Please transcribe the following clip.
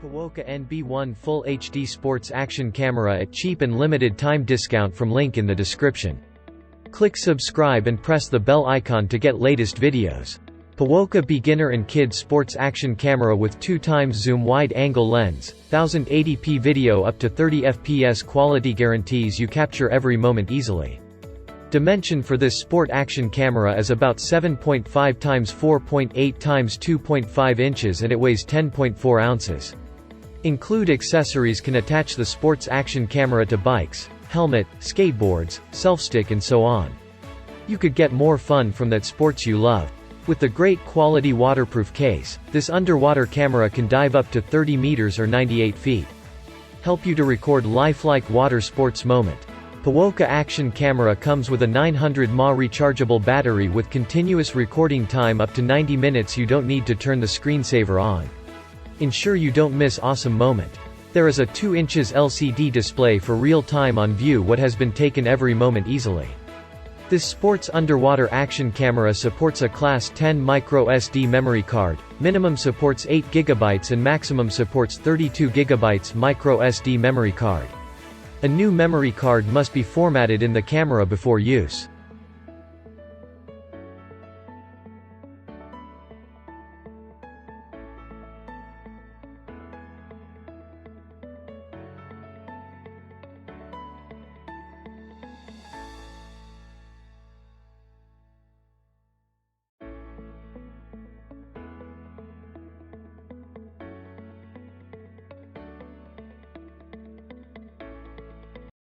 Piwoka NB1 Full HD Sports Action Camera at cheap and limited time discount from link in the description. Click subscribe and press the bell icon to get latest videos. Piwoka Beginner and Kid Sports Action Camera with 2x zoom wide-angle lens, 1080p video up to 30 fps quality guarantees you capture every moment easily. Dimension for this sport action camera is about 7.5 x 4.8 x 2.5 inches and it weighs 10.4 ounces. Include accessories can attach the sports action camera to bikes, helmet, skateboards, self-stick and so on. You could get more fun from that sports you love. With the great quality waterproof case, this underwater camera can dive up to 30 meters or 98 feet. Help you to record lifelike water sports moment. Piwoka Action Camera comes with a 900 mAh rechargeable battery with continuous recording time up to 90 minutes. You don't need to turn the screensaver on. Ensure you don't miss awesome moment. There is a 2 inches LCD display for real-time on view what has been taken every moment easily. This sports underwater action camera supports a Class 10 micro SD memory card, minimum supports 8 GB and maximum supports 32 GB micro SD memory card. A new memory card must be formatted in the camera before use.